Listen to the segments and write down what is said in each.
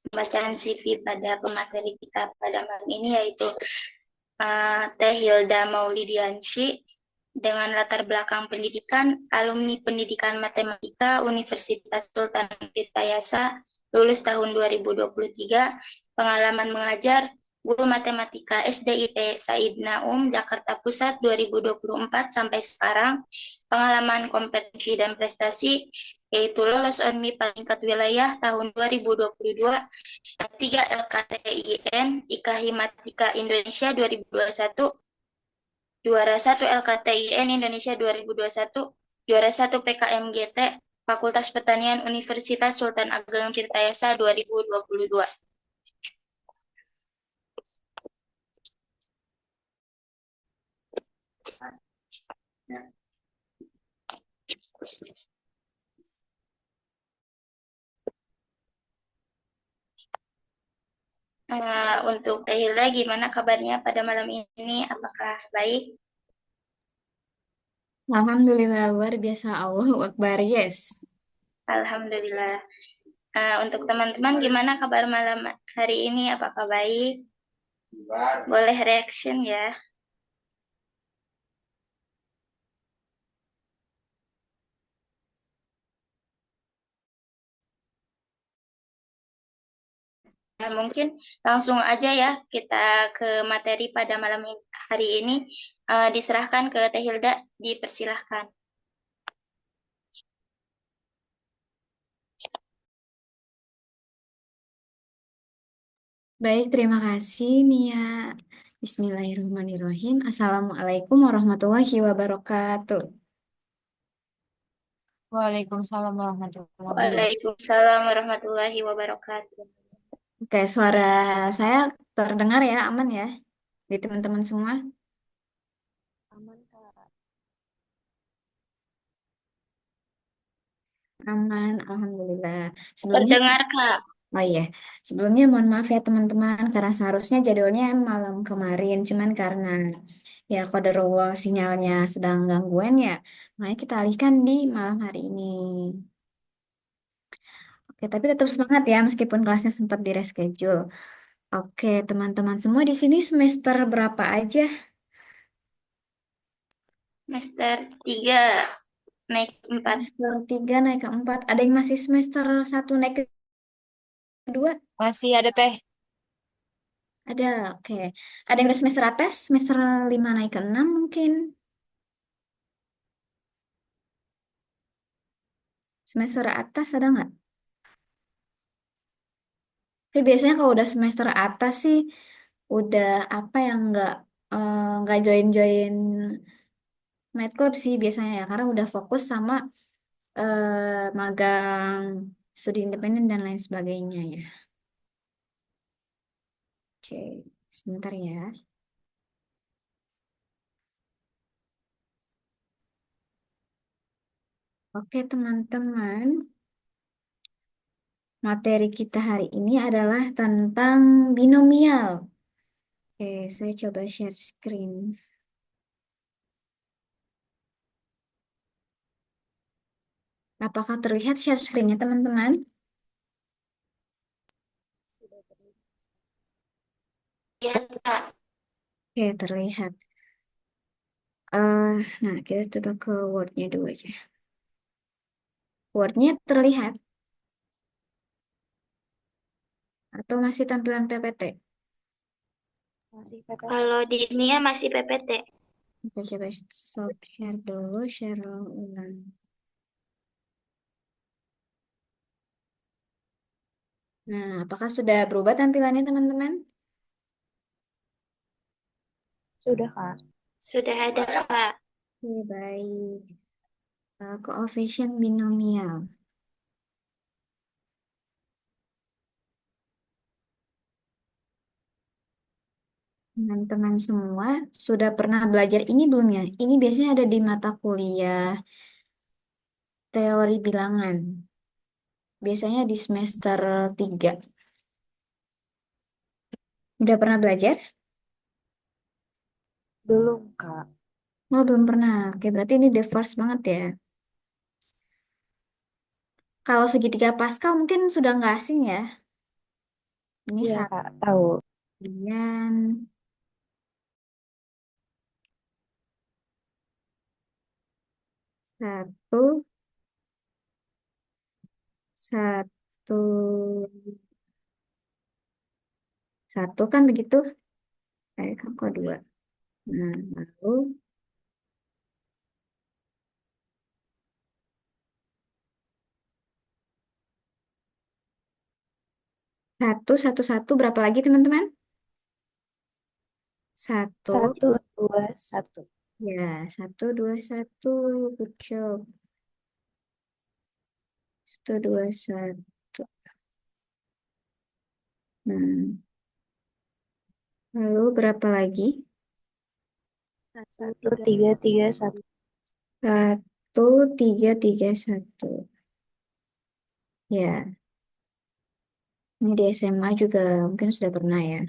Bacaan CV pada pemateri kita pada malam ini yaitu Teh Hilda Maulidiansyah dengan latar belakang pendidikan, alumni pendidikan matematika Universitas Sultan Tirtayasa, lulus tahun 2023, pengalaman mengajar, guru matematika SDIT Said Naum, Jakarta Pusat 2024 sampai sekarang, pengalaman kompetensi dan prestasi, yaitu lolos ONMI tingkat wilayah tahun 2022, 3 LKTIN, IKA Himatika Indonesia 2021, juara 1 LKTIN Indonesia 2021, juara 1 PKMGT, Fakultas Pertanian Universitas Sultan Ageng Tirtayasa 2022. Untuk Teh Hilda, gimana kabarnya pada malam ini? Apakah baik? Alhamdulillah luar biasa Allahu Akbar yes. Alhamdulillah. Untuk teman-teman, gimana kabar malam hari ini? Apakah baik? Boleh reaction ya. Nah, mungkin langsung aja ya kita ke materi pada malam hari ini. Diserahkan ke Teh Hilda, dipersilahkan. Baik, terima kasih Nia. Bismillahirrahmanirrahim. Assalamualaikum warahmatullahi wabarakatuh. Waalaikumsalam warahmatullahi wabarakatuh. Waalaikumsalam warahmatullahi wabarakatuh. Oke, suara saya terdengar ya, aman ya di teman-teman semua? Aman, Kak. Aman, Alhamdulillah. Sebelumnya, Terdengar, Kak. oh iya, sebelumnya mohon maaf ya teman-teman, karena seharusnya jadwalnya malam kemarin, cuman karena ya qadarullah sinyalnya sedang gangguan ya, makanya kita alihkan di malam hari ini. Oke, tapi tetap semangat ya meskipun kelasnya sempat di reschedule. Oke, teman-teman semua di sini semester berapa aja? Semester 3 naik 4. Semester 3 naik ke 4. Ada yang masih semester 1 naik ke 2? Masih ada teh. Ada, oke. Ada yang udah semester atas, semester 5 naik ke 6 mungkin. Semester atas ada nggak? Tapi biasanya kalau udah semester atas sih, udah apa yang nggak join-join Med Club sih biasanya ya, karena udah fokus sama magang, studi independen dan lain sebagainya ya. Oke, sebentar ya. Oke, teman-teman. Materi kita hari ini adalah tentang binomial. Oke, saya coba share screen. Apakah terlihat share screen-nya, teman-teman? Ya, Kak. Oke, terlihat. Eh, nah, kita coba ke Word-nya dulu aja. Word-nya terlihat atau masih tampilan PPT? Masih PPT. Kalau di Nia masih PPT. Kita coba stop share dulu, share ulang. Nah, apakah sudah berubah tampilannya, teman-teman? Sudah, Kak. Sudah ada, Kak. Oke, baik. Coefficient binomial. Teman-teman semua sudah pernah belajar ini belum ya? Ini biasanya ada di mata kuliah teori bilangan. Biasanya di semester 3. Udah pernah belajar? Belum, Kak. Oh, belum pernah. Oke, berarti ini the first banget ya. Kalau segitiga Pascal mungkin sudah nggak asing ya. Ini Iya, Kak. Tahu. satuan. Satu, satu, satu kan begitu? Kan kok dua. Nah, lalu satu, satu. Berapa lagi teman-teman? Satu, 1, 2, 1. ya, satu, dua, satu. Good job. Satu, dua, satu. Nah, lalu berapa lagi? 1, 3, 3, 1. Satu, tiga, satu. Ya, ini di SMA juga mungkin sudah pernah ya.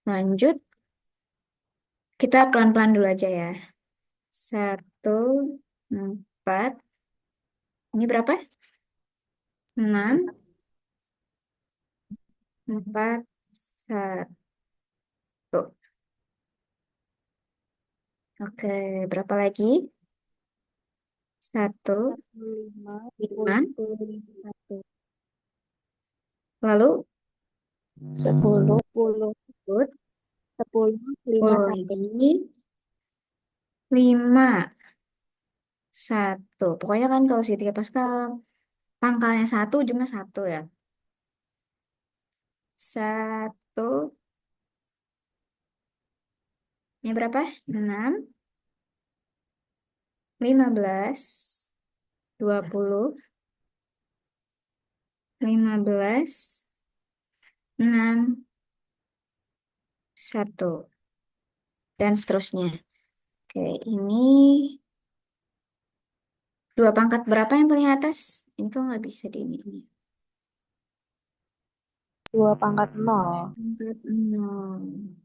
Lanjut, kita pelan-pelan dulu aja ya. Satu, empat. Ini berapa? 6, 4, 1. Oke, berapa lagi? Satu, 5, 5. 1. Lalu, 10, ikut 10, 5, 10 1. lagi. 5, 1. Pokoknya kan kalau segitiga Pascal, pangkalnya 1, ujungnya 1 ya. 1, ini berapa? 6, 15, 20, 15, 6, 1. Dan seterusnya. Oke, ini 2 pangkat berapa yang paling atas? Ini kok nggak bisa di ini. 2 pangkat 0. Pangkat 0.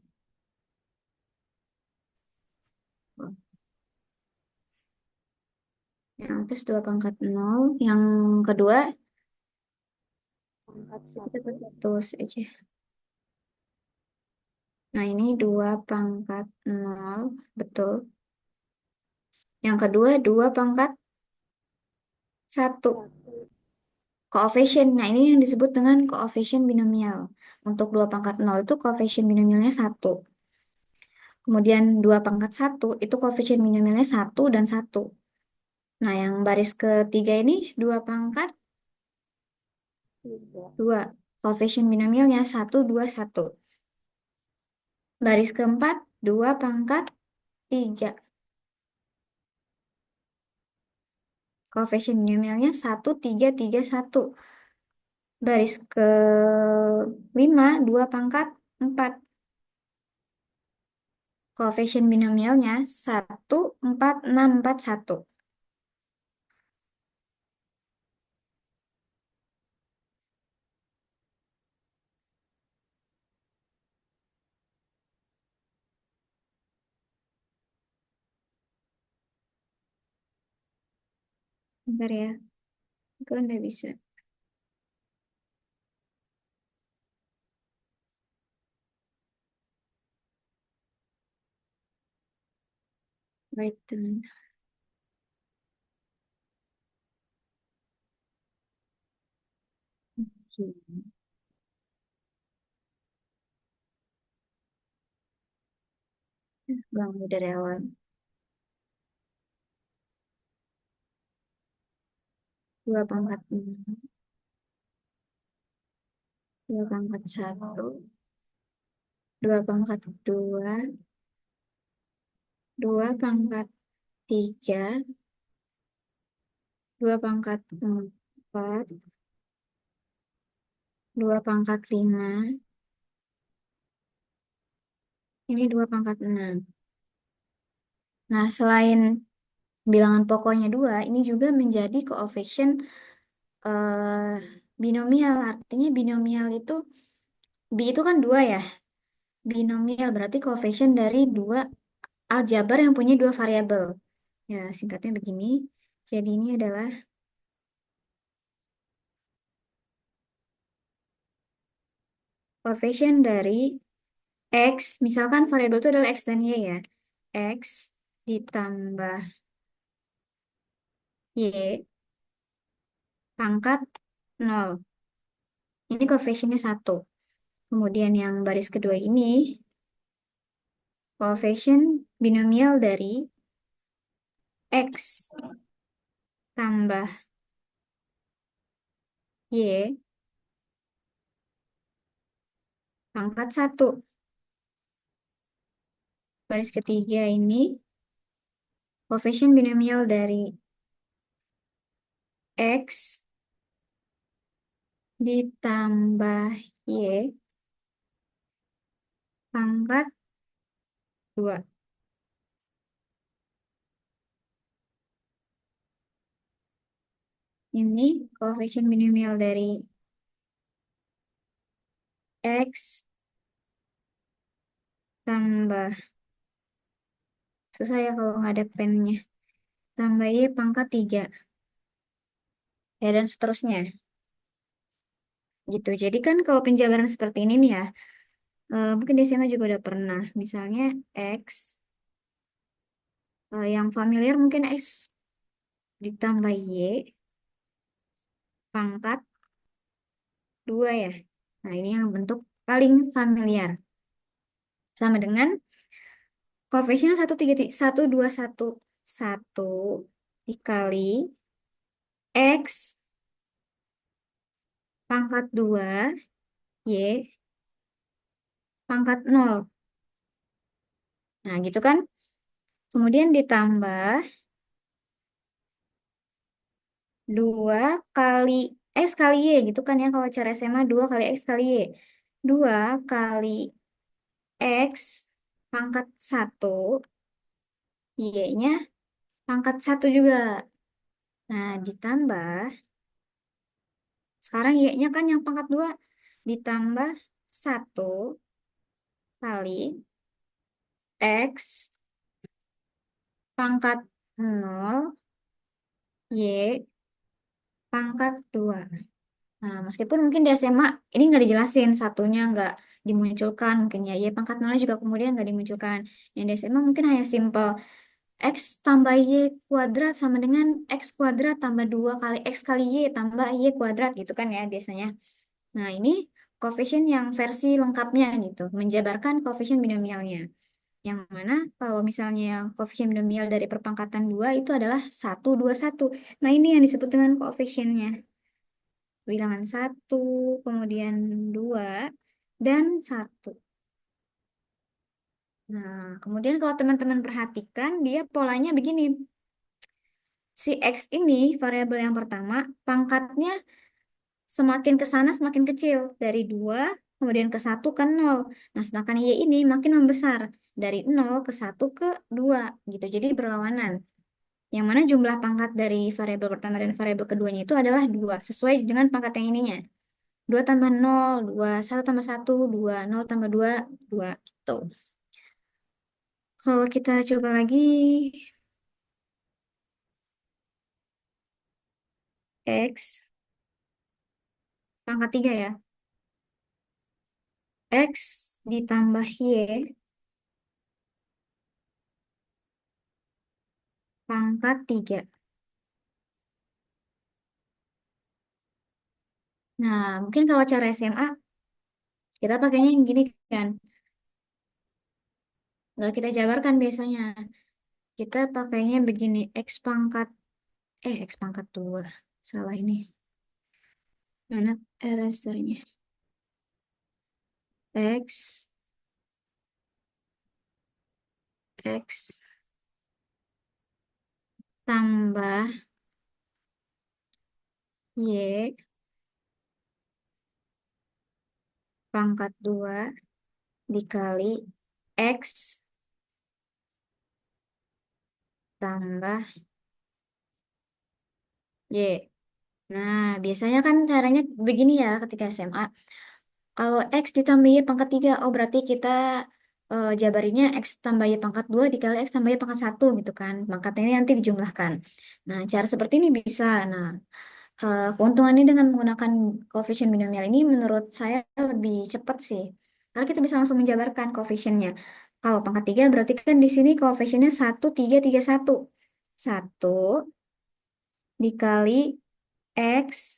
Yang atas 2 pangkat 0. Yang kedua, Pangkat kita 1. tulis aja. Nah, ini 2 pangkat 0. Betul. Yang kedua, 2 pangkat 1. Koefisien. Nah, ini yang disebut dengan koefisien binomial. Untuk 2 pangkat 0 itu koefisien binomialnya 1. Kemudian 2 pangkat 1 itu koefisien binomialnya 1 dan 1. Nah, yang baris ketiga ini 2 pangkat 2. Koefisien binomialnya 1, 2, 1. Baris keempat 2 pangkat 3. Koefisien binomialnya 1, 3, 3, 1. Baris ke 5 2 pangkat 4. Koefisien binomialnya 1, 4, 6, 4, 1. Bentar ya, gue nggak bisa. Wait a minute. Bang, dari awal. 2 pangkat 6. 2 pangkat 1. 2 pangkat 2. 2 pangkat 3. 2 pangkat 4. 2 pangkat 5. Ini 2 pangkat 6. Nah, selain bilangan pokoknya 2, ini juga menjadi koefisien binomial. Artinya binomial itu, B itu kan 2 ya. Binomial berarti koefisien dari 2 aljabar yang punya 2 variabel. Ya, singkatnya begini. Jadi ini adalah Koefisien dari X, misalkan variabel itu adalah X dan Y ya. X ditambah Y pangkat 0. Ini koefisiennya 1. Kemudian yang baris kedua ini, koefisien binomial dari X tambah Y pangkat 1. Baris ketiga ini, koefisien binomial dari X ditambah Y pangkat 2. Ini koefisien binomial dari X tambah, susah ya kalau nggak ada pennya, tambah Y pangkat 3. Ya, dan seterusnya. Gitu. Jadi kan kalau penjabaran seperti ini nih ya, mungkin di SMA juga udah pernah. Misalnya X, yang familiar mungkin X ditambah Y pangkat 2 ya. Nah, ini yang bentuk paling familiar. Sama dengan koefisien 1,211 dikali X pangkat 2 Y pangkat 0. Nah, gitu kan. Kemudian ditambah 2 kali X kali Y gitu kan ya. Kalau cara SMA 2 kali X kali Y. 2 kali X pangkat 1, Y-nya pangkat 1 juga. Nah, ditambah, sekarang Y-nya kan yang pangkat 2, ditambah 1 kali X pangkat 0, Y pangkat 2. Nah, meskipun mungkin di SMA ini nggak dijelasin, satunya nggak dimunculkan, mungkin ya, Y pangkat 0 juga kemudian nggak dimunculkan. Yang di SMA mungkin hanya simple, X tambah Y kuadrat sama dengan X kuadrat tambah 2 kali X kali Y tambah Y kuadrat gitu kan ya biasanya. Nah, ini koefisien yang versi lengkapnya gitu, menjabarkan koefisien binomialnya. Yang mana kalau misalnya koefisien binomial dari perpangkatan 2 itu adalah 1, 2, 1. Nah, ini yang disebut dengan koefisiennya. Bilangan 1, kemudian 2, dan 1. Nah, kemudian kalau teman-teman perhatikan, dia polanya begini. Si X ini, variabel yang pertama, pangkatnya semakin ke sana semakin kecil. Dari 2, kemudian ke 1 ke 0. Nah, sedangkan Y ini makin membesar. Dari 0 ke 1 ke 2. Gitu. Jadi berlawanan. Yang mana jumlah pangkat dari variabel pertama dan variabel keduanya itu adalah 2. Sesuai dengan pangkat yang ininya. 2 tambah 0, 2, 1 tambah 1, 2, 0 tambah 2, 2. Gitu. Kalau kita coba lagi, X pangkat 3 ya. X ditambah Y pangkat 3. Nah, mungkin kalau cara SMA, kita pakainya yang gini kan. Nggak kita jabarkan biasanya. Kita pakainya begini, X pangkat 2. Salah ini. Mana erasernya? X, X tambah Y pangkat 2 dikali X tambah Y. Nah, biasanya kan caranya begini ya ketika SMA. Kalau X ditambah Y pangkat 3, oh berarti kita jabarinya X tambah Y pangkat 2 dikali X tambah Y pangkat 1 gitu kan. Pangkatnya ini nanti dijumlahkan. Nah, cara seperti ini bisa. Nah, Keuntungannya dengan menggunakan koefisien binomial ini menurut saya lebih cepat sih. Karena kita bisa langsung menjabarkan koefisiennya. Kalau pangkat 3 berarti kan di sini koefisiennya 1, 3, 3, 1. 1 dikali X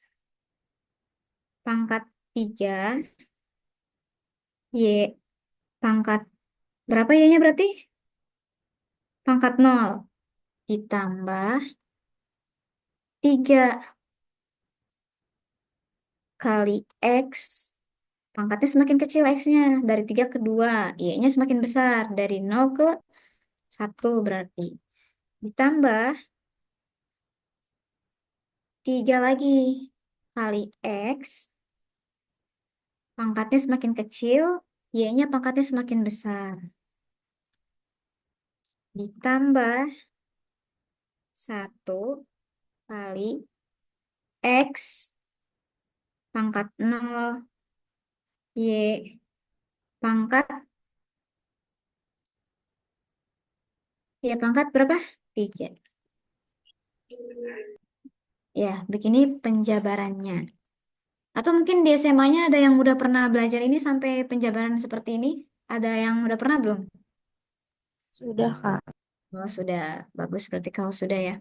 pangkat 3 Y pangkat berapa Y-nya berarti? Pangkat 0 ditambah 3 kali X pangkatnya semakin kecil X-nya dari 3 ke 2, Y-nya semakin besar dari 0 ke 1 berarti. Ditambah 3 lagi kali X pangkatnya semakin kecil, Y-nya pangkatnya semakin besar. Ditambah 1 kali X pangkat 0 Y pangkat Y pangkat berapa? 3. Ya, begini penjabarannya. Atau mungkin di SMA-nya ada yang udah pernah belajar ini sampai penjabaran seperti ini? Ada yang udah pernah belum? Sudah, Kak. Oh, sudah. Bagus, berarti kau sudah ya.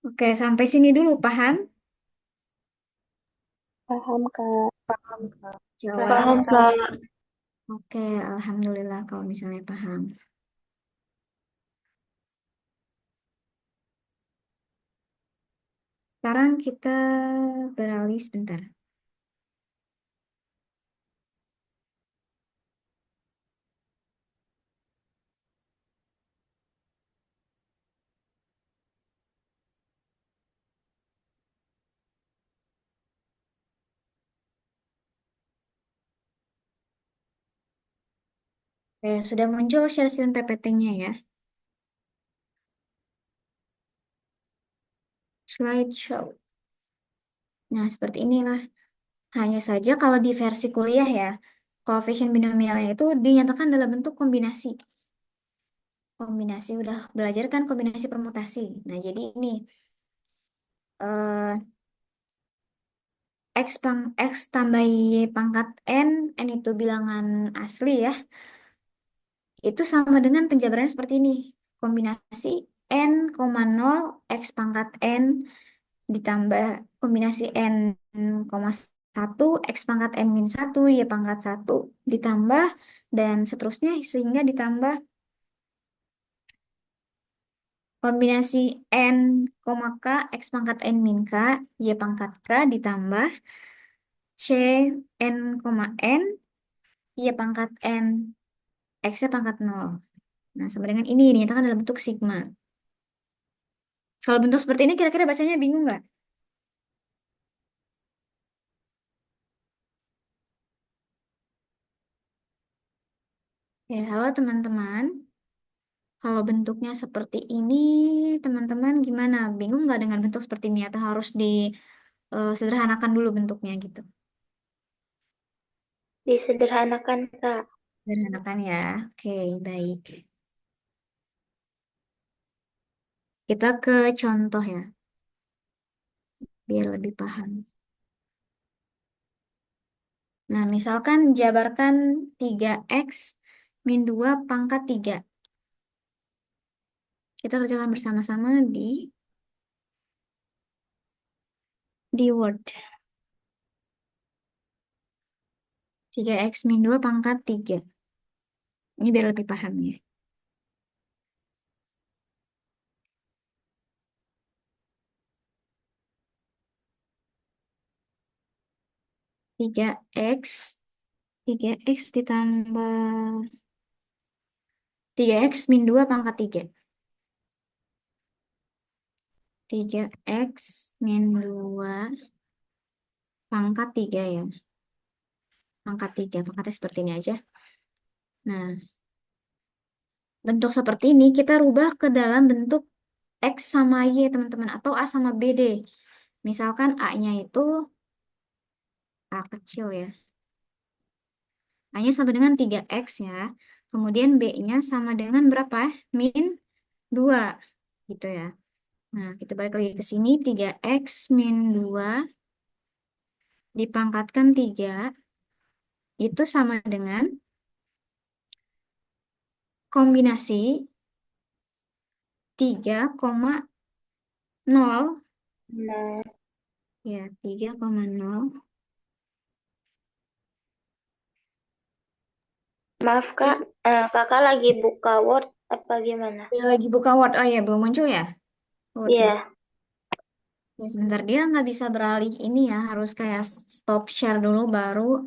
Oke, sampai sini dulu, paham? Paham, Kak. Paham, Kak. Jawab. Paham, Kak. Oke, alhamdulillah kalau misalnya paham. Sekarang kita beralih sebentar. Oke, sudah muncul share screen PPT-nya ya. Slideshow. Nah, seperti inilah. Hanya saja kalau di versi kuliah ya, koefisien binomialnya itu dinyatakan dalam bentuk kombinasi. Kombinasi, udah belajar kan kombinasi permutasi. Nah, jadi ini eh, X tambah Y pangkat N itu bilangan asli ya. Itu sama dengan penjabarannya seperti ini. Kombinasi N,0 X pangkat N ditambah kombinasi N,1 X pangkat N-1 Y pangkat 1 ditambah dan seterusnya sehingga ditambah kombinasi N, K X pangkat N min K Y pangkat K ditambah C N, N Y pangkat N X-nya pangkat 0. Nah, sama dengan ini dinyatakan dalam bentuk sigma. Kalau bentuk seperti ini kira-kira bacanya bingung nggak? Ya, halo teman-teman. Kalau bentuknya seperti ini, teman-teman gimana? Bingung nggak dengan bentuk seperti ini atau harus disederhanakan dulu bentuknya gitu? Disederhanakan, Kak. Sederhanakan ya. Oke, baik. Kita ke contoh ya, biar lebih paham. Nah, misalkan jabarkan 3X min 2 pangkat 3. Kita kerjakan bersama-sama di Word. 3X min 2 pangkat 3. Ini biar lebih paham ya. 3X 3X ditambah 3X min 2 pangkat 3. 3X min 2 pangkat 3 ya. Pangkat 3, pangkatnya seperti ini aja. Nah, bentuk seperti ini kita rubah ke dalam bentuk X sama Y, teman-teman. Atau A sama B deh. Misalkan A-nya itu A kecil ya. A-nya sama dengan 3X ya. Kemudian B-nya sama dengan berapa? Min 2. Gitu ya. Nah, kita balik lagi ke sini. 3X min 2 dipangkatkan 3 itu sama dengan kombinasi 3,0 Nah, ya 3,0. Maaf Kak, Kakak lagi buka Word apa gimana? Dia lagi buka Word. Oh ya, belum muncul ya? Word. Iya, Ya, sebentar dia nggak bisa beralih ini ya, harus kayak stop share dulu baru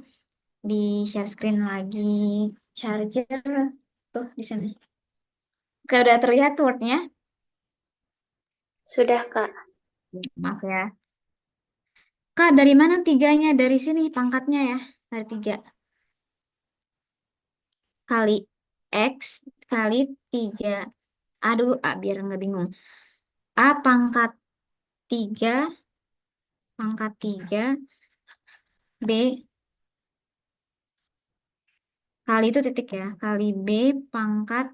di share screen lagi. Charger tuh di sana. Oke, udah terlihat Word-nya. sudah Kak. Maaf ya. Kak, dari mana tiganya? Dari sini pangkatnya ya. Dari 3 kali X kali 3. Aduh, biar nggak bingung. A pangkat 3 pangkat 3 B kali itu titik ya. Kali B pangkat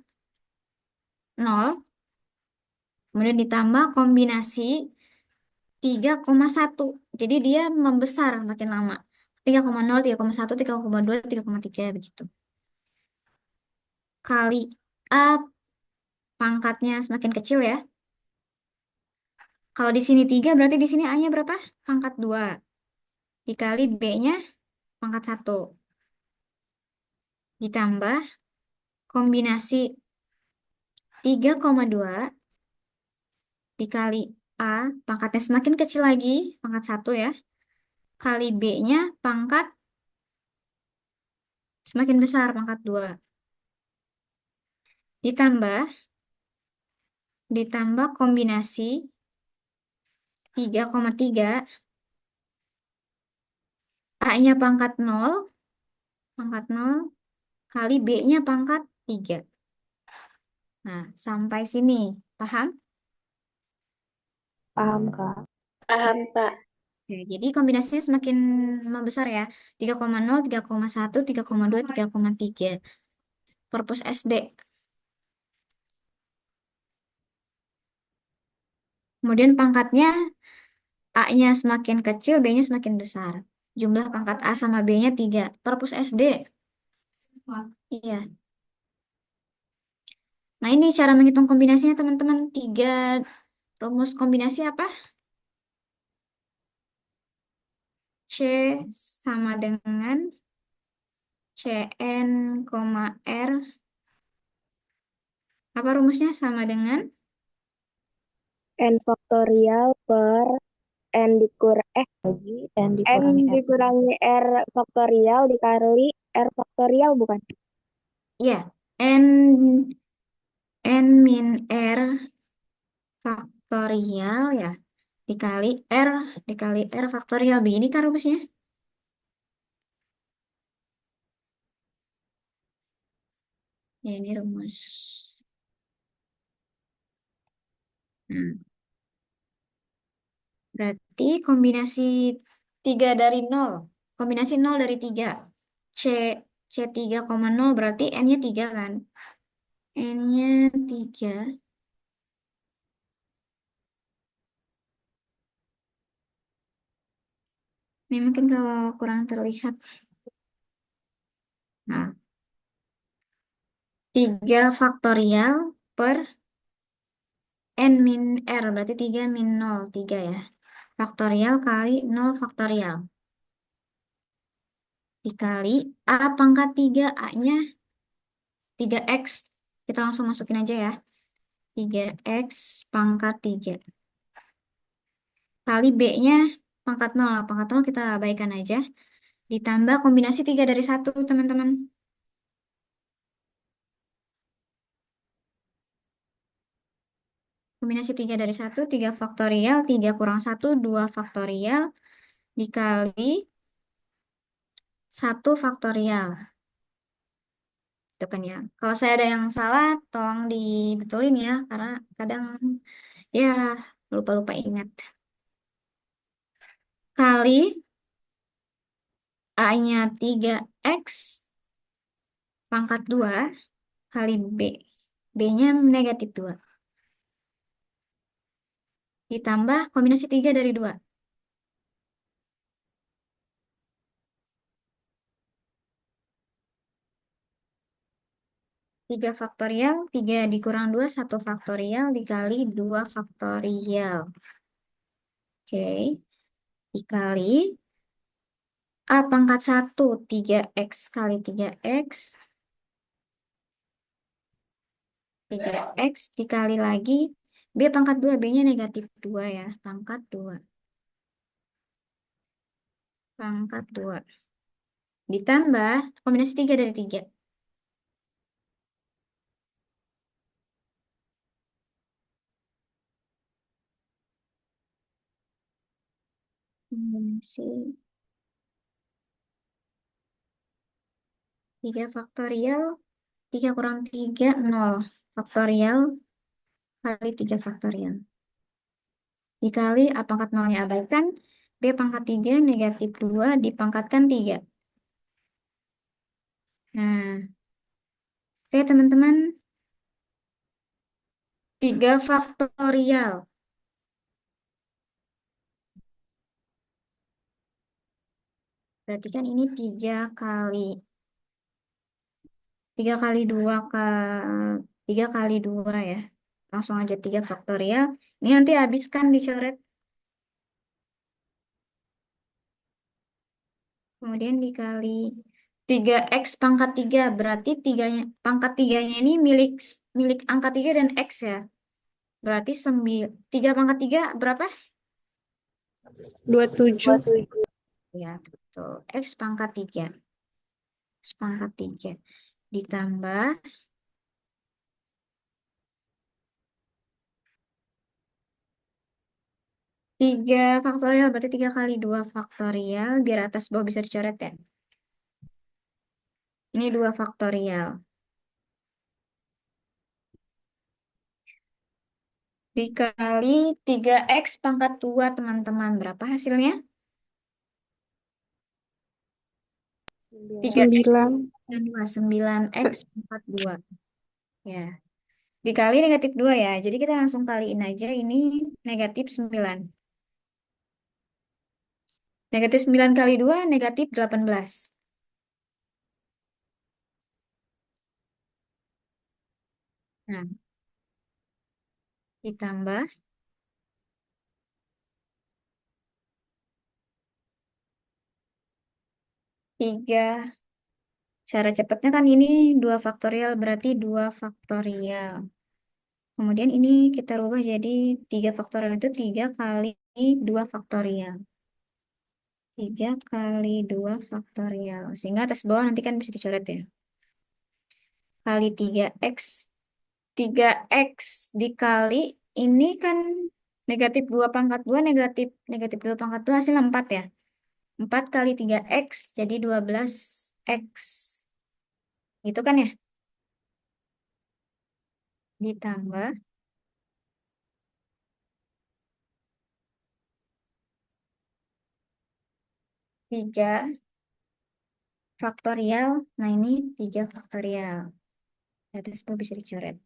0. Kemudian ditambah kombinasi 3,1. Jadi dia membesar makin lama. 3,0, 3,1, 3,2, 3,3 begitu. Kali A pangkatnya semakin kecil ya. Kalau di sini 3 berarti di sini A-nya berapa? Pangkat 2. Dikali B-nya pangkat 1. Ditambah kombinasi 3,2 dikali A pangkatnya semakin kecil lagi, pangkat 1 ya. Kali B-nya pangkat semakin besar, pangkat 2. Ditambah ditambah kombinasi 3,3 A-nya pangkat 0 kali B-nya pangkat 3. Nah, sampai sini. Paham? paham, Kak. Paham Kak. Oke, jadi kombinasinya semakin membesar ya. 3,0, 3,1, 3,2, 3,3. Perpus SD. Kemudian pangkatnya A-nya semakin kecil, B-nya semakin besar. Jumlah pangkat A sama B-nya 3. Perpus SD. Iya. Nah, ini cara menghitung kombinasinya, teman-teman. 3 rumus kombinasi apa? C sama dengan Cn, R. Apa rumusnya? Sama dengan N faktorial per N lagi N N dikurangi R faktorial dikali R faktorial bukan? ya N min R faktorial ya dikali R faktorial begini kan rumusnya? Ya, ini rumus. Nah, berarti kombinasi 3 dari 0. Kombinasi 0 dari 3. C, C 3,0 berarti N-nya 3 kan? N-nya 3. Ini mungkin kalau kurang terlihat. Nah, 3 faktorial per N min R. Berarti 3 min 0. 3 ya. Faktorial kali 0 faktorial. Dikali A pangkat 3. A-nya 3X. Kita langsung masukin aja ya. 3X pangkat 3. Kali B-nya pangkat 0. Pangkat 0 kita abaikan aja. Ditambah kombinasi 3 dari 1, teman-teman. Kombinasi 3 dari 1, 3 faktorial, 3 kurang 1, 2 faktorial. Dikali 1 faktorial. Itu kan ya. Kalau saya ada yang salah, tolong dibetulin ya. Karena kadang ya lupa-lupa ingat. Kali A-nya 3X pangkat 2 kali B. B-nya negatif 2. ditambah kombinasi 3 dari 2. 3 faktorial, 3 dikurang 2, 1 faktorial dikali 2 faktorial. Oke, dikali A pangkat 1, 3x kali 3x. 3x dikali lagi B pangkat 2, B-nya negatif 2 ya, pangkat 2. Pangkat 2. Ditambah kombinasi 3 dari 3. Kombinasi 3 faktorial, 3 kurang 3, 0. Faktorial kali 3 faktorial. Dikali A pangkat 0-nya abaikan, B pangkat 3 negatif 2 dipangkatkan 3. Nah, oke teman-teman, 3 faktorial. Berarti kan ini 3 kali 2 ke 3 kali 2 ya. Langsung aja 3 faktorial. Ini nanti habiskan dicoret. Kemudian dikali 3x pangkat 3. Berarti pangkat 3-nya ini milik angka 3 dan x ya. Berarti 3 pangkat 3 berapa? 27. Ya, betul. X pangkat 3. X pangkat 3. Ditambah 3 faktorial. Berarti 3 kali 2 faktorial. Biar atas bawah bisa dicoret ya. Ini 2 faktorial. Dikali 3x pangkat 2, teman-teman. Berapa hasilnya? 3x 9. dan 2. 9x pangkat 2. Ya. Dikali negatif 2 ya. Jadi kita langsung kaliin aja ini negatif 9. Negatif 9 kali 2, negatif 18. Nah, ditambah 3. Cara cepatnya kan ini 2 faktorial, berarti 2 faktorial. Kemudian ini kita rubah jadi 3 faktorial itu 3 kali 2 faktorial. 3 kali 2 faktorial. Sehingga atas bawah nanti kan bisa dicoret ya. Kali 3x. 3x dikali ini kan negatif 2 pangkat 2, negatif 2 pangkat 2 hasil 4 ya. 4 kali 3x jadi 12x. Gitu kan ya? Ditambah 3 faktorial. Nah ini 3 faktorial. Atas bawah bisa dicoret.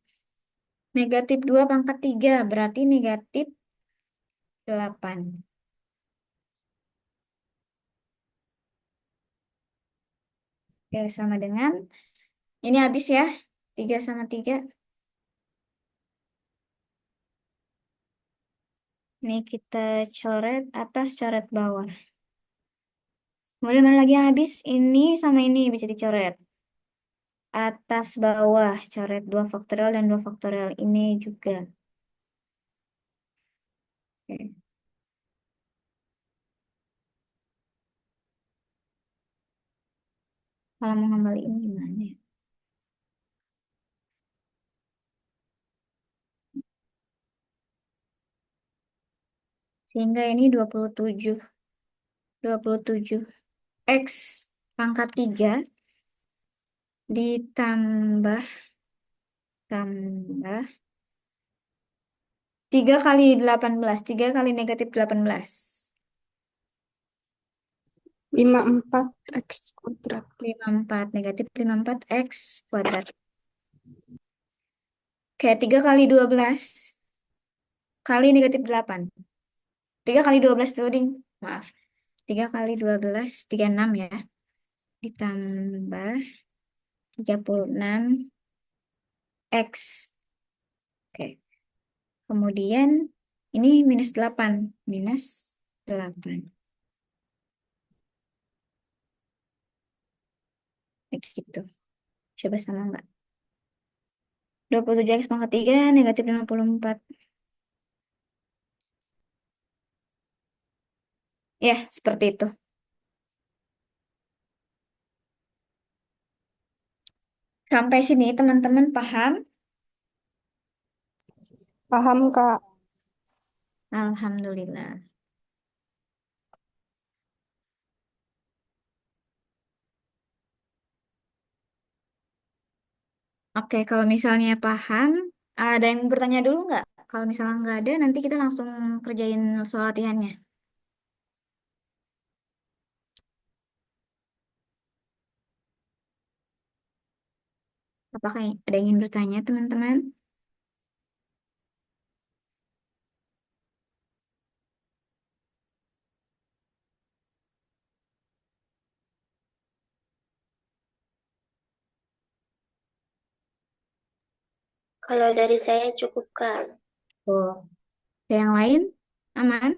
Negatif 2 pangkat 3 berarti negatif 8. Oke, sama dengan ini habis ya. 3 sama 3. Ini kita coret atas, coret bawah. Kemudian mana lagi yang habis? Ini sama ini bisa dicoret. Atas bawah, coret 2 faktorial dan 2 faktorial ini juga. Oke. Kalau mau ngembaliin gimana ya? Sehingga ini 27. 27. X pangkat 3 ditambah 3 kali 18. 3 kali negatif 18. 54 X kuadrat. 54. Negatif 54 X kuadrat. Oke, 3 kali 12 kali negatif 8. 3 kali 12 dulu, Ding. Maaf. 3 kali 12, 36 ya. Ditambah 36 X. Oke. Kemudian ini minus 8. Minus 8. Kayak gitu. Coba sama enggak? 27 X pangkat 3 negatif 54. Ya, seperti itu. Sampai sini teman-teman paham? Paham, Kak. Alhamdulillah. Oke, kalau misalnya paham, ada yang bertanya dulu nggak? Kalau misalnya nggak ada, nanti kita langsung kerjain soal latihannya. Apakah ada yang ingin bertanya, teman-teman? Kalau dari saya cukup, Kak. Oh. Ada yang lain? Aman?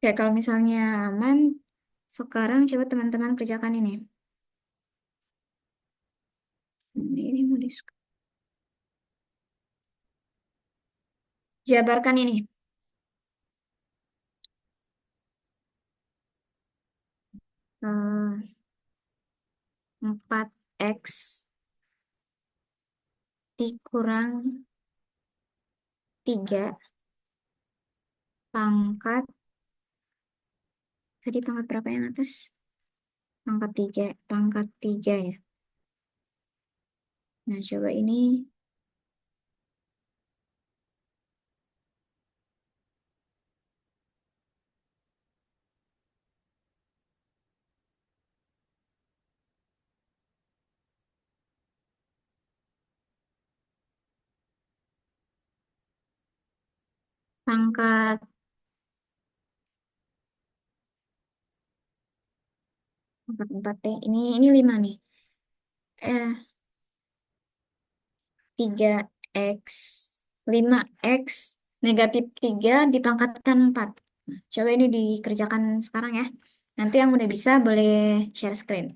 Oke, kalau misalnya aman, sekarang coba teman-teman kerjakan ini. Ini mau jabarkan ini. 4X dikurang 3 pangkat. Tadi pangkat berapa yang atas? Pangkat 3. Pangkat 3 ya. Nah, coba ini pangkat 4 ya. Ini 5 nih. 3X 5X negatif 3 dipangkatkan 4. Nah, coba ini dikerjakan sekarang ya. Nanti yang udah bisa boleh share screen.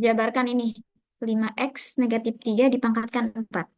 Jabarkan ini. 5X negatif 3 dipangkatkan 4.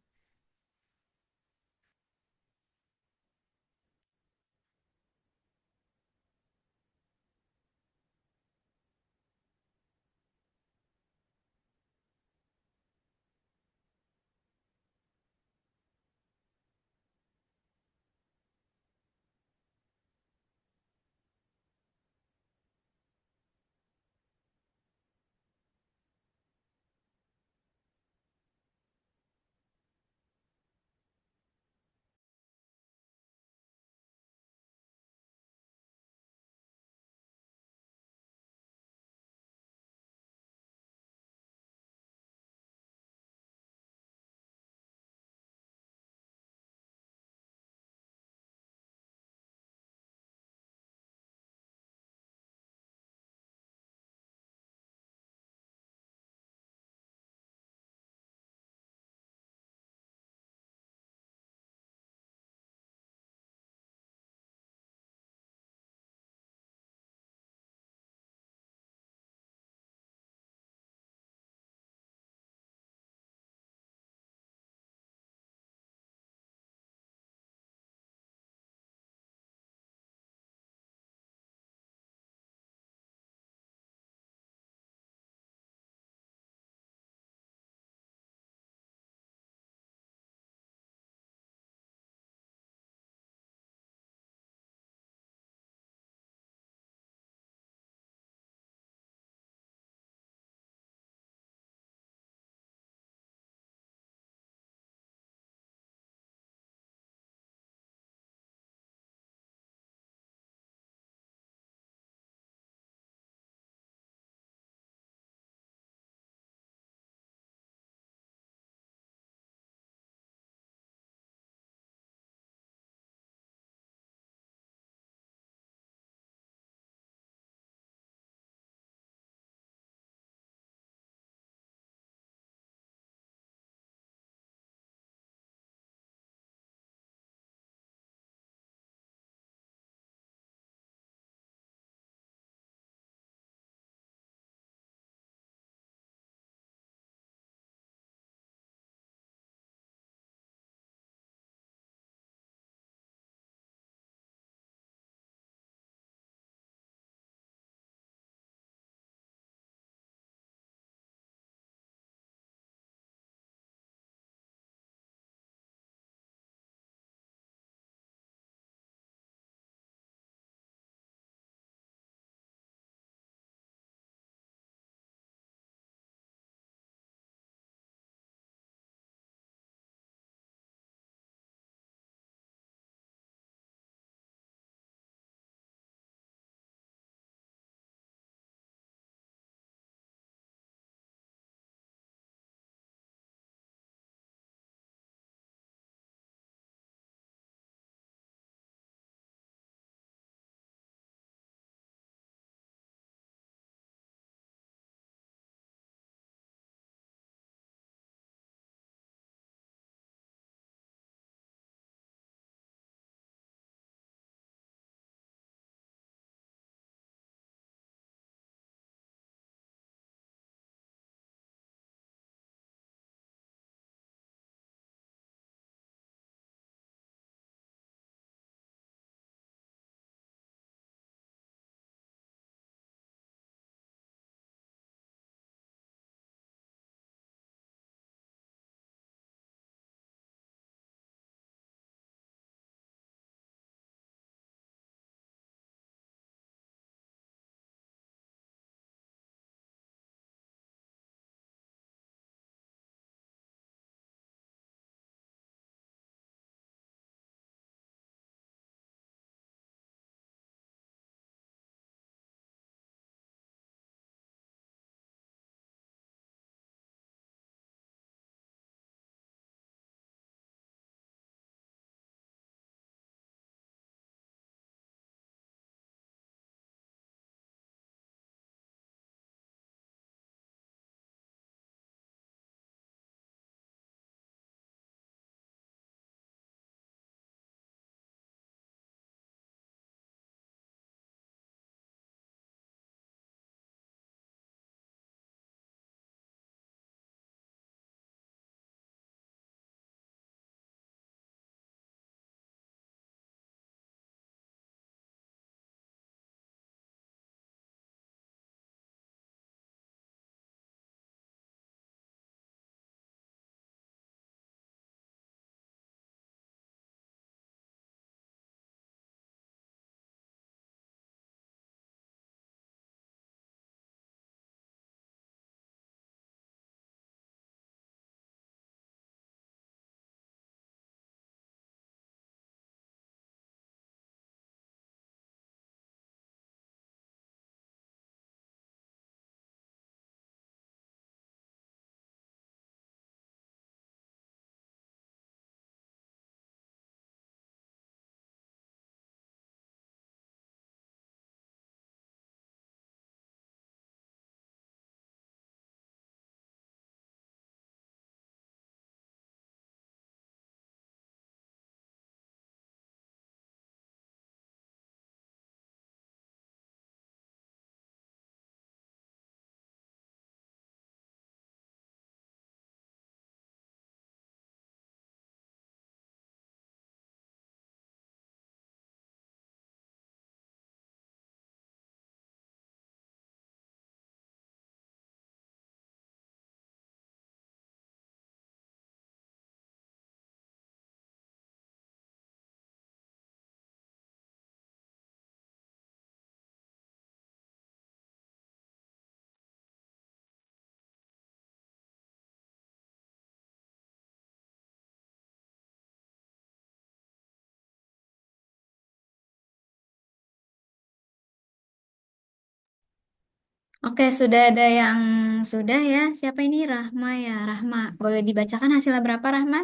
Oke, sudah ada yang sudah ya. Siapa ini? Rahma ya. Rahma, boleh dibacakan hasilnya berapa, Rahma?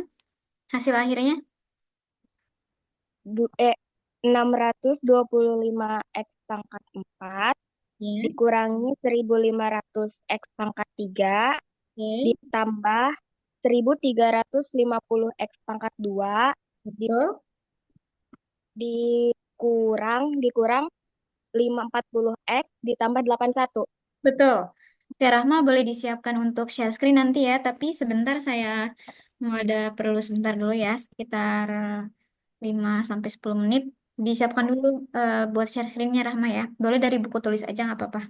Hasil akhirnya? Du- eh, 625 X pangkat 4 Ya. dikurangi 1500 X pangkat 3 Oke, ditambah 1350 X pangkat 2 betul. dikurang 540 X ditambah 81. Betul. Oke, Rahma boleh disiapkan untuk share screen nanti ya. Tapi sebentar saya mau ada perlu sebentar dulu ya. Sekitar 5 sampai 10 menit. Disiapkan dulu buat share screen-nya Rahma ya. Boleh dari buku tulis aja nggak apa-apa.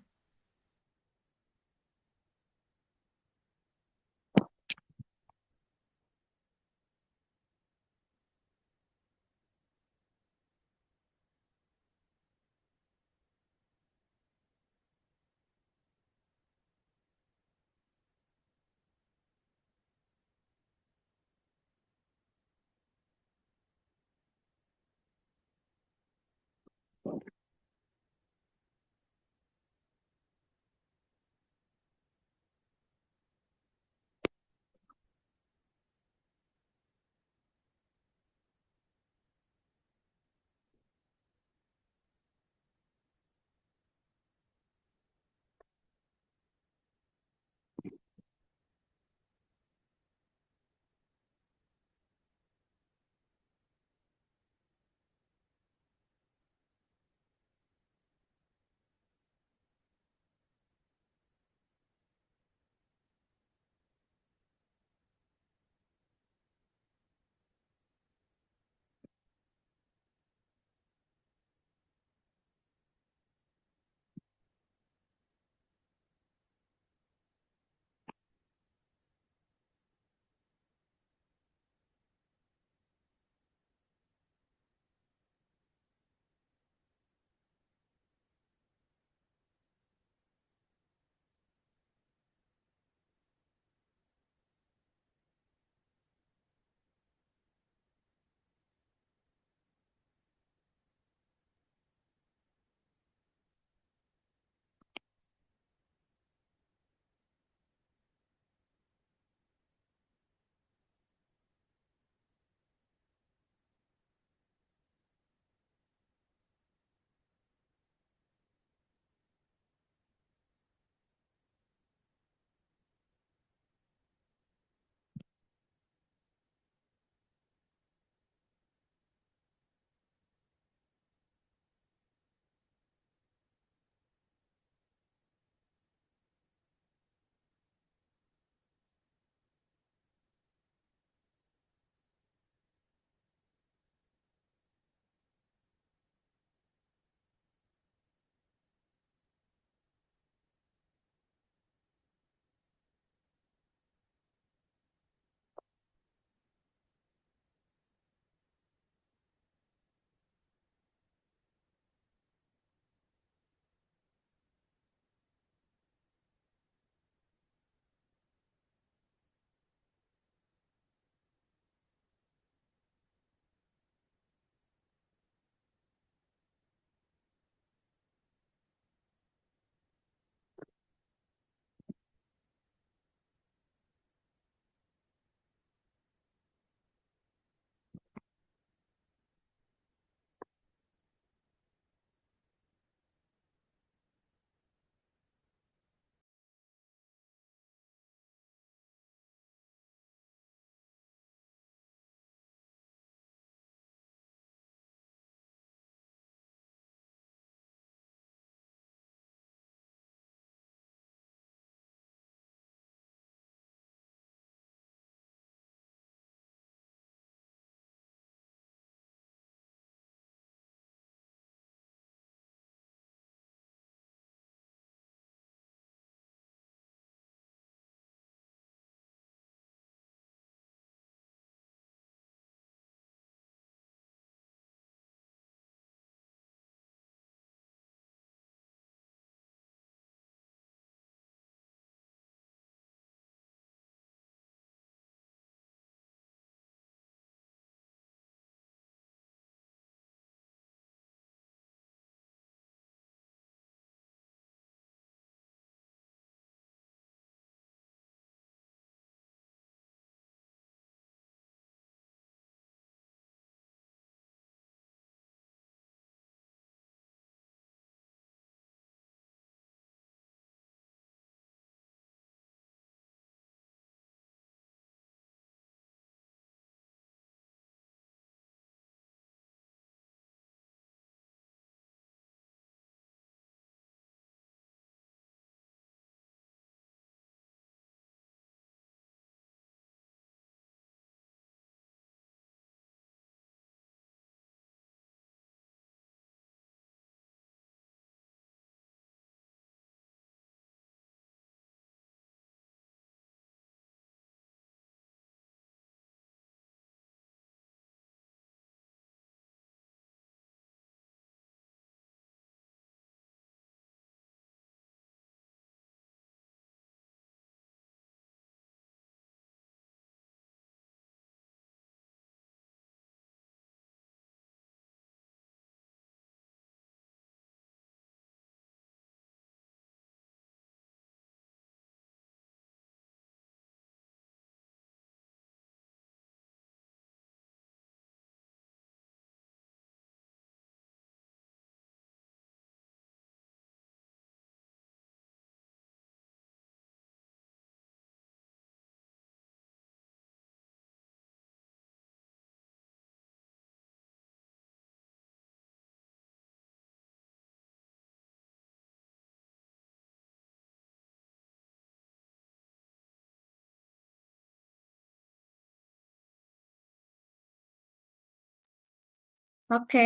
Oke,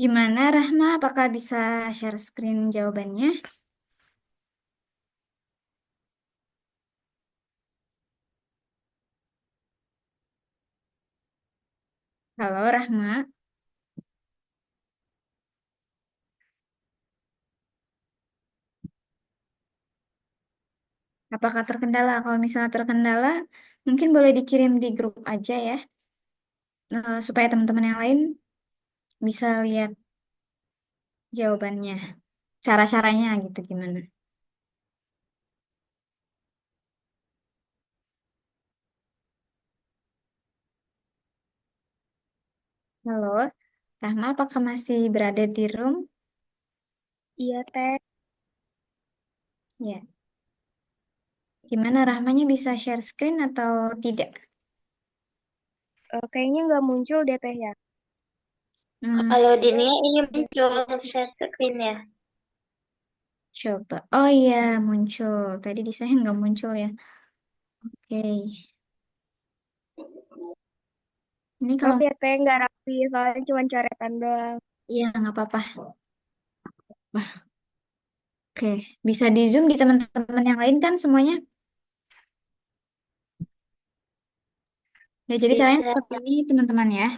gimana Rahma? Apakah bisa share screen jawabannya? Halo Rahma, apakah terkendala? Kalau misalnya terkendala, mungkin boleh dikirim di grup aja ya, supaya teman-teman yang lain bisa lihat jawabannya. Cara-caranya gitu gimana? Halo, Rahma, apakah masih berada di room? Iya, Teh. Ya. Gimana Rahmanya bisa share screen atau tidak? Kayaknya nggak muncul deh, Teh ya. Hmm, Kalau di ini muncul share screen ya. coba. Oh iya, muncul. Tadi di saya nggak muncul ya. Oke. Ini kalau Maaf ya, Teh, nggak rapi, soalnya cuma coretan doang. iya nggak apa-apa. Wah, oke. Bisa di Zoom di teman-teman yang lain kan semuanya? Ya, jadi caranya Bisa. seperti ini teman-teman ya.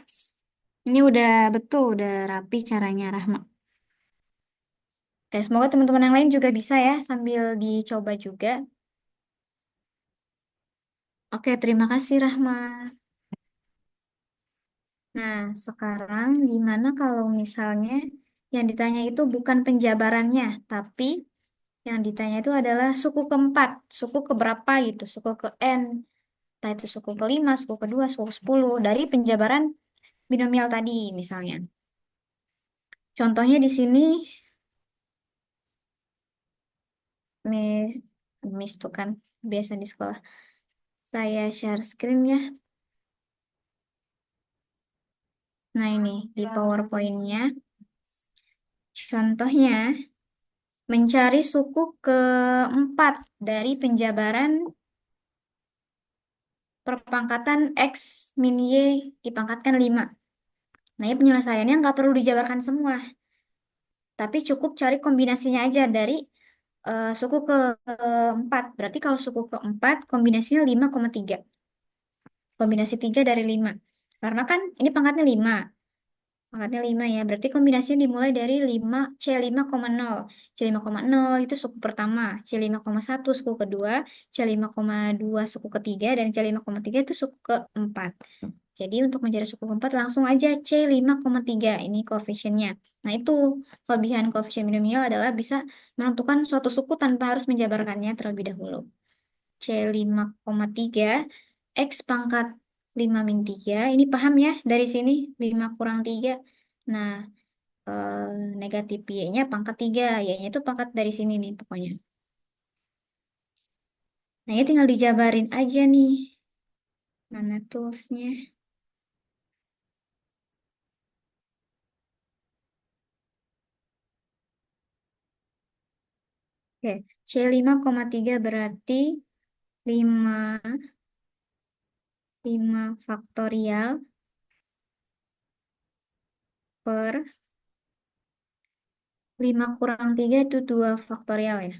Ini udah betul, udah rapi caranya Rahma. Oke, semoga teman-teman yang lain juga bisa ya sambil dicoba juga. Oke, terima kasih Rahma. Nah, sekarang gimana kalau misalnya yang ditanya itu bukan penjabarannya, tapi yang ditanya itu adalah suku keempat, suku keberapa gitu, suku ke N, entah itu suku kelima, suku kedua, suku ke-10, dari penjabaran binomial tadi misalnya. Contohnya di sini, Miss, Miss tuh kan, biasa di sekolah. Saya share screen ya. Nah ini, di PowerPoint-nya, contohnya, mencari suku keempat dari penjabaran perpangkatan X min Y dipangkatkan 5. Nah, ini penyelesaiannya nggak perlu dijabarkan semua, tapi cukup cari kombinasinya aja dari suku keempat. Berarti kalau suku keempat, kombinasinya 5,3. Kombinasi 3 dari 5. Karena kan ini pangkatnya 5. Pangkatnya 5 ya. Berarti kombinasinya dimulai dari 5, C5,0. C5,0 itu suku pertama. C5,1 suku kedua. C5,2 suku ketiga. Dan C5,3 itu suku keempat. Jadi untuk mencari suku keempat langsung aja C5,3. Ini koefisiennya. Nah itu kelebihan koefisien binomial adalah bisa menentukan suatu suku tanpa harus menjabarkannya terlebih dahulu. C5,3 X pangkat 5 min 3. Ini paham ya dari sini 5 kurang 3. Nah, negatif Y-nya pangkat 3. Y-nya itu pangkat dari sini nih pokoknya. Nah, ini tinggal dijabarin aja nih. Mana toolsnya? Oke, C5,3 berarti 5 5 faktorial per 5 kurang 3 itu 2 faktorial ya.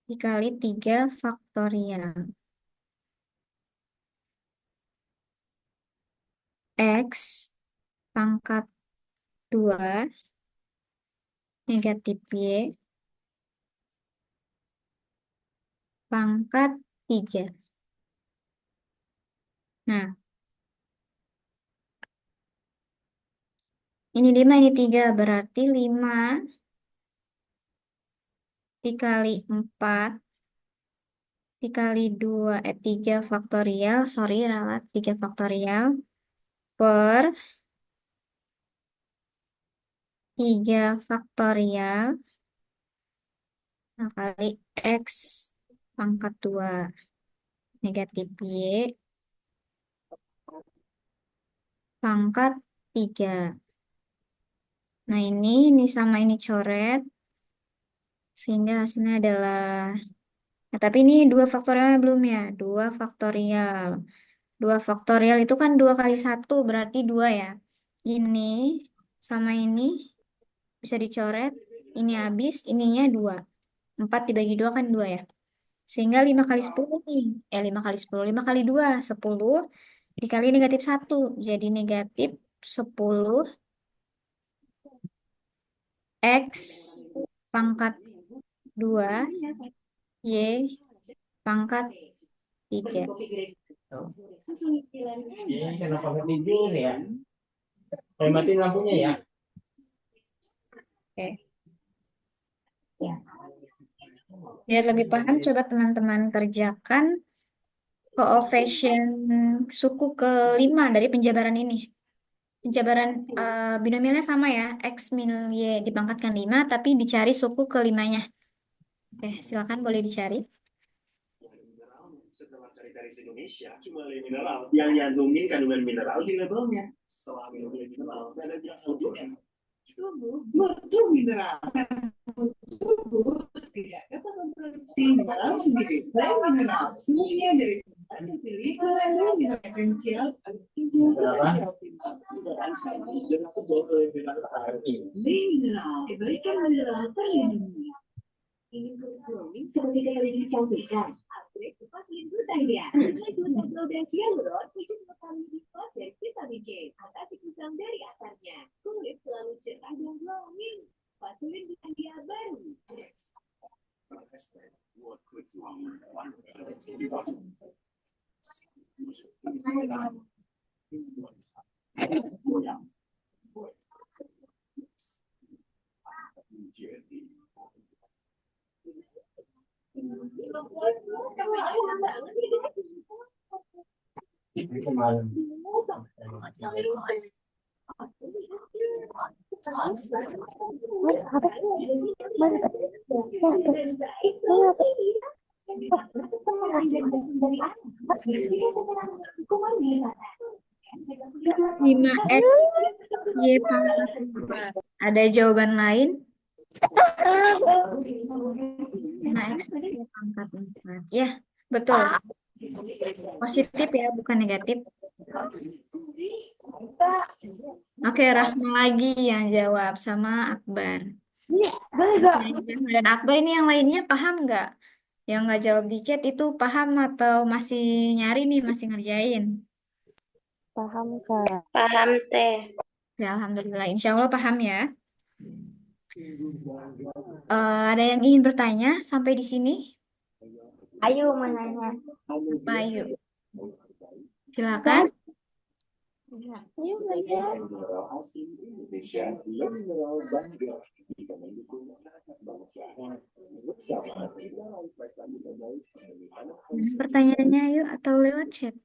Dikali 3 faktorial. X pangkat 2 negatif Y pangkat 3. Nah, ini 5 ini 3 berarti 5 dikali 4 dikali 2, 3 faktorial, sorry, ralat 3 faktorial per 3 faktorial nah, kali X pangkat 2 negatif Y pangkat 3. Nah, ini sama ini coret, sehingga hasilnya adalah, nah tapi ini 2 faktorialnya belum ya, 2 faktorial. 2 faktorial itu kan 2 kali 1, berarti 2 ya. Ini sama ini bisa dicoret. Ini habis, ininya 2. 4 dibagi 2 kan 2 ya. Sehingga 5 kali 10 nih. 5 kali 10. 5 kali 2, 10. Dikali negatif 1. Jadi negatif 10 X pangkat 2 Y pangkat 3. Ini kenapa nggak tidur ya? Saya matiin lampunya ya. Oke. Biar lebih paham, coba teman-teman kerjakan koefisien suku kelima dari penjabaran ini. Penjabaran binomialnya sama ya, X min Y dipangkatkan 5, tapi dicari suku kelimanya. Oke, silakan boleh dicari. Setelah cari-cari Indonesia, cuma mineral yang nyantumin kandungan mineral di labelnya. Setelah minum mineral, ada biasa tubuh. Betul mineral. Tubuh tidak dapat memproduksi mineral sendiri. Selain mineral, semuanya dari ada pilih mengandung mineral esensial agar tubuh bekerja optimal. Mineral sama dan aku boleh mineral mineral diberikan mineral terlindungi. Ingin kulit glowing seperti yang dicantikkan. Upgrade ke Vaseline Glutathione. Glutathione Glow dan Hyaluron itu mengetahui diskon dari vitamin C. Atasi kusam dari akarnya. Kulit selalu cerah dan glowing. Vaseline Glutathione baru. Ini kemarin. Lima X Y pangkat 4. Ada jawaban lain? 5X Y pangkat 4. Ya, betul. Positif ya, bukan negatif. Oke, Rahma lagi yang jawab sama Akbar. Dan Akbar ini yang lainnya paham nggak? Yang nggak jawab di chat itu paham atau masih nyari nih, masih ngerjain? Paham, Kak. Paham, Teh. Ya, Alhamdulillah. Insya Allah paham ya. Ada yang ingin bertanya sampai di sini? Ayo menanya. Apa, ayo. Silakan. Ayo menanya. Pertanyaannya ayo atau lewat chat?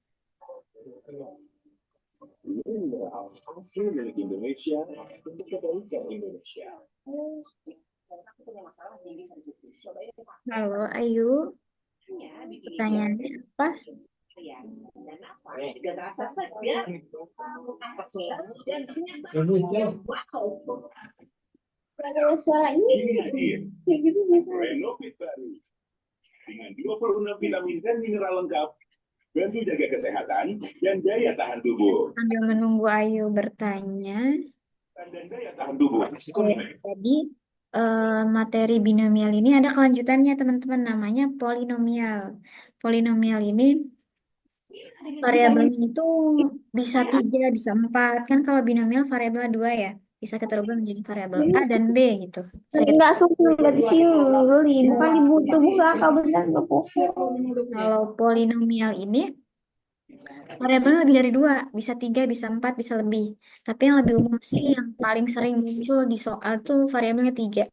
Hasil milik Indonesia untuk kebaikan Indonesia. Halo, Ayu. Pertanyaannya apa? Kalau suara ini kayak gitu bisa. Renovit baru dengan 26 vitamin dan mineral lengkap, bantu jaga kesehatan dan daya tahan tubuh. Sambil menunggu Ayu bertanya. Dan daya tahan tubuh. Jadi materi binomial ini ada kelanjutannya teman-teman, namanya polinomial. Polinomial ini variabelnya itu bisa 3, bisa 4. Kan kalau binomial variabel 2 ya. Bisa kita rubah menjadi variabel A dan B gitu. Bisa kita- Enggak suka nggak di sini beli, bukan dibutuh enggak kau benar nggak Kalau polinomial ini variabelnya lebih dari 2, bisa 3, bisa 4, bisa lebih. Tapi yang lebih umum sih, yang paling sering muncul di soal tuh variabelnya 3.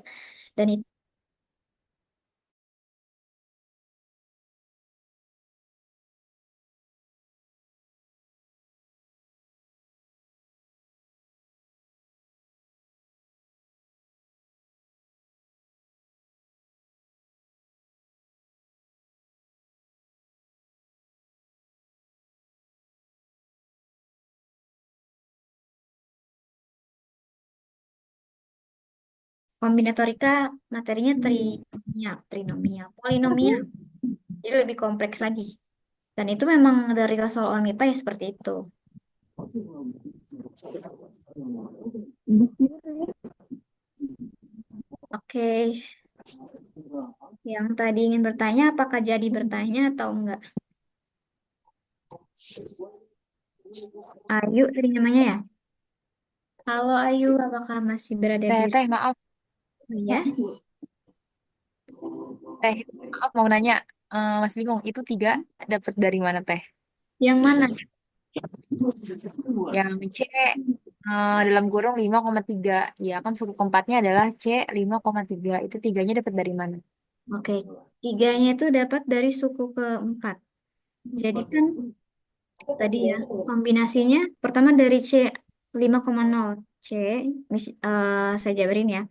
Dan itu kombinatorika materinya trinomial, polinomial. Jadi lebih kompleks lagi. Dan itu memang dari soal MIPA ya seperti itu. Oke, yang tadi ingin bertanya, apakah jadi bertanya atau enggak? Ayu tadi namanya ya? Halo Ayu, apakah masih berada di Teh, maaf, ya? maaf mau nanya, Mas Bingung, itu 3 dapat dari mana Teh? Yang mana? Yang C dalam kurung 5,3. Ya kan suku keempatnya adalah C 5,3. Itu tiganya dapat dari mana? Oke, tiganya itu dapat dari suku keempat. Jadi kan tadi ya, kombinasinya pertama dari C 5,0. C, saya jabarin ya.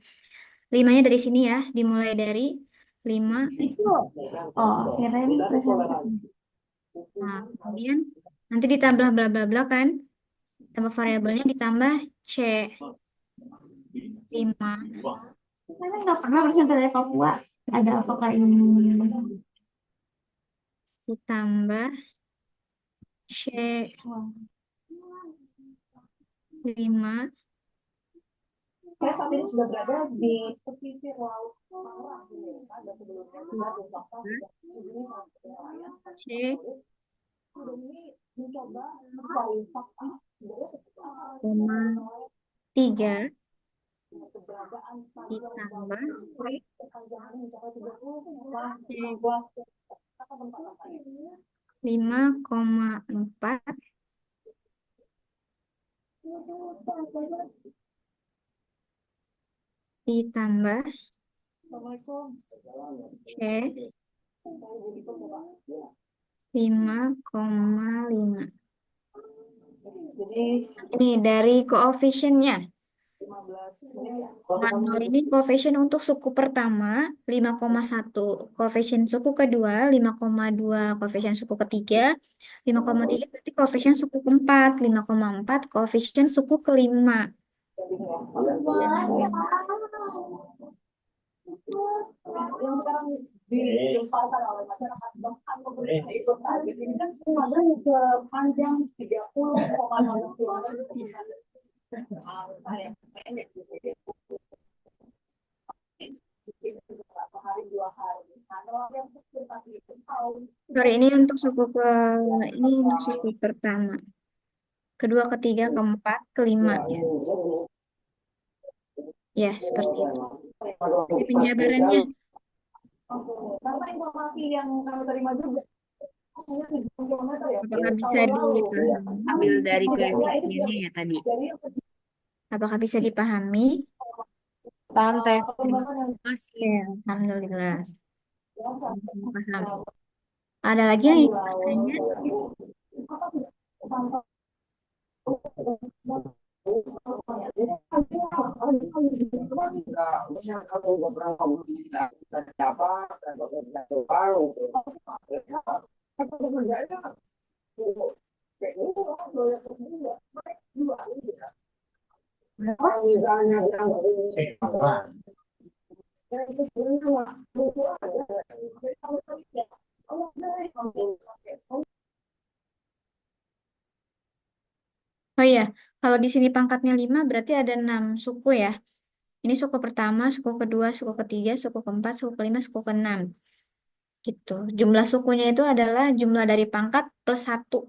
Limanya dari sini ya, dimulai dari 5. Oh, kirain presentasi. Nah, kemudian nanti ditambah bla bla bla kan, tambah variabelnya ditambah C 5. Saya nggak pernah presentasi dari Papua. Ada apakah ini? Ditambah C 5. Saya saat ini sudah berada di pesisir laut Tangerang, dan sebelumnya juga di Batam, C ini mencoba mencari fakta koma 3 keberadaan ditambah kepanjangan mencapai 30 C 5,4 ditambah C 5,5. Ini dari koefisiennya. 0 ini koefisien untuk suku pertama 5,1, koefisien suku kedua 5,2, koefisien suku ketiga 5,3, berarti koefisien suku keempat 5,4, koefisien suku kelima. yang sekarang dilemparkan oleh masyarakat bahkan pemerintah ikut target ini kan ada yang sepanjang 30,2 Sorry, ini untuk suku pertama, kedua, ketiga, keempat, kelima ya. Ya, seperti itu. Jadi penjabarannya karena informasi yang kami terima juga apakah bisa Ambil dari koefisiennya ya tadi. apakah bisa dipahami? Paham Teh? Terima kasih. Ya, alhamdulillah. Paham. Ada lagi yang ingin bertanya? Oh iya, kalau di sini pangkatnya 5 berarti ada 6 suku ya. Ini suku pertama, suku kedua, suku ketiga, suku keempat, suku kelima, suku keenam. Gitu. Jumlah sukunya itu adalah jumlah dari pangkat plus 1.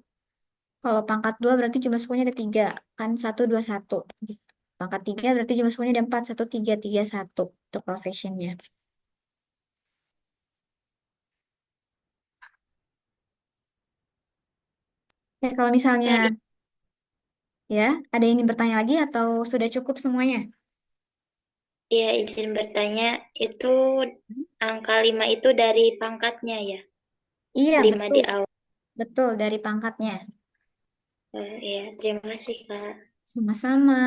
Kalau pangkat 2 berarti jumlah sukunya ada 3. Kan 1, 2, 1. Gitu. Pangkat 3 berarti jumlah sukunya ada 4, 1, 3, 3, 1. Itu coefficientnya. Ya, kalau misalnya ya, ada yang ingin bertanya lagi atau sudah cukup semuanya? Ya, izin bertanya, itu angka 5 itu dari pangkatnya ya? Iya, 5 di betul. awal. Betul, dari pangkatnya. Ya, terima kasih, Kak. Sama-sama.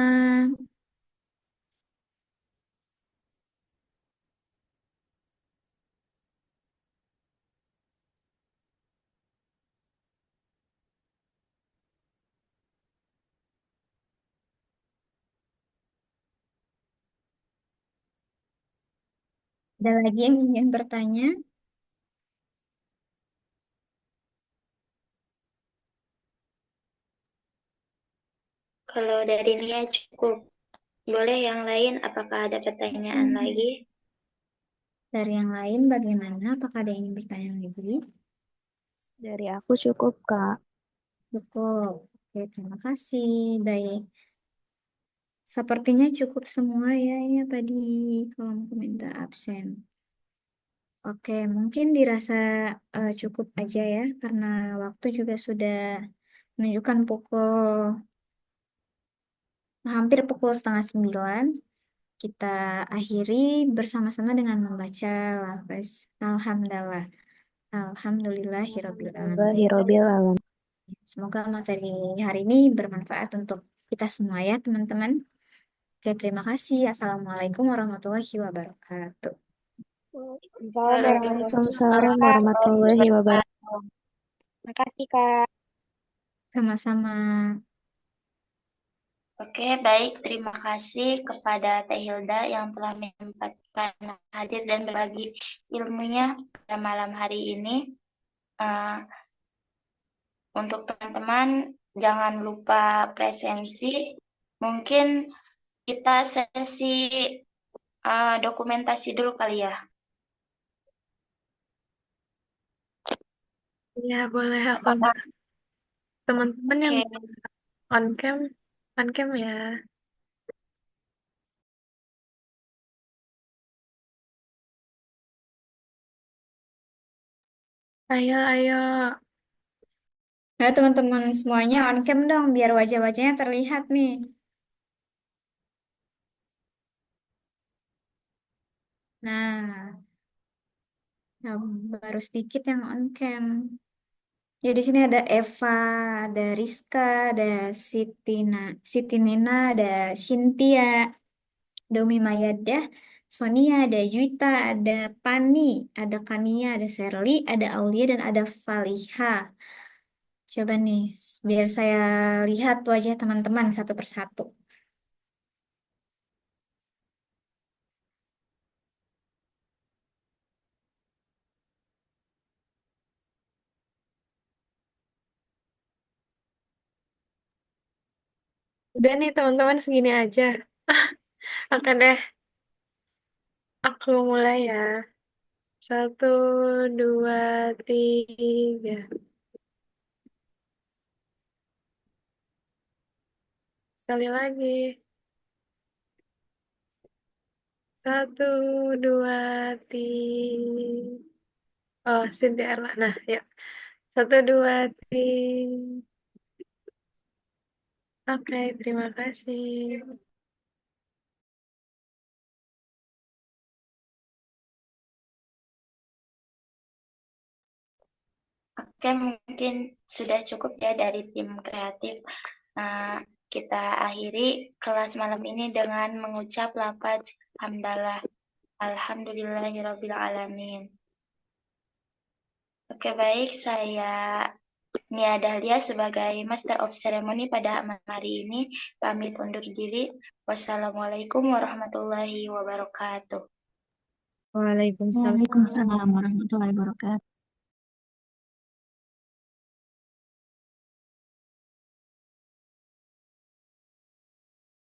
Ada lagi yang ingin bertanya? Kalau dari Nia cukup. Boleh yang lain, apakah ada pertanyaan lagi? Dari yang lain bagaimana? Apakah ada yang ingin bertanya lagi? Dari aku cukup, Kak. Cukup. Oke, terima kasih. Baik. Sepertinya cukup semua ya. Ini apa di kolom komentar absen. Oke, mungkin dirasa cukup aja ya, karena waktu juga sudah menunjukkan hampir pukul 8:30. Kita akhiri bersama-sama dengan membaca lafaz Alhamdulillah. Alhamdulillahirabbil alamin. Alhamdulillahirabbil alamin. Semoga materi hari ini bermanfaat untuk kita semua ya, teman-teman. Oke, terima kasih. Assalamualaikum warahmatullahi wabarakatuh. Waalaikumsalam warahmatullahi wabarakatuh. Makasih, Kak. Sama-sama. Oke, baik. Terima kasih kepada Teh Hilda yang telah menyempatkan hadir dan berbagi ilmunya pada malam hari ini. Untuk teman-teman, jangan lupa presensi. Mungkin kita sesi dokumentasi dulu kali ya. Ya, boleh aku. Teman-teman yang Oke. on cam ya. Ayo. Nah, teman-teman semuanya on cam dong, biar wajah-wajahnya terlihat nih. Nah, ya, baru sedikit yang on cam. Ya, di sini ada Eva, ada Rizka, ada Sitinina, ada Shintia, Domi Mayadah, Sonia, ada Juita, ada Pani, ada Kania, ada Serli, ada Aulia, dan ada Faliha. Coba nih, biar saya lihat wajah teman-teman satu persatu. Udah nih teman-teman segini aja. Oke deh, aku mulai ya. 1, 2, 3. Sekali lagi. 1, 2, 3. Oh, Cynthia Erla. Nah, ya. 1, 2, 3. Oke, terima kasih. Oke, mungkin sudah cukup ya dari tim kreatif. Kita akhiri kelas malam ini dengan mengucap lafaz hamdalah. Alhamdulillahirabbil alamin. Oke, baik. Saya Nia Dahlia sebagai Master of Ceremony pada malam hari ini pamit undur diri. Wassalamualaikum warahmatullahi wabarakatuh. Waalaikumsalam. Waalaikumsalam warahmatullahi wabarakatuh.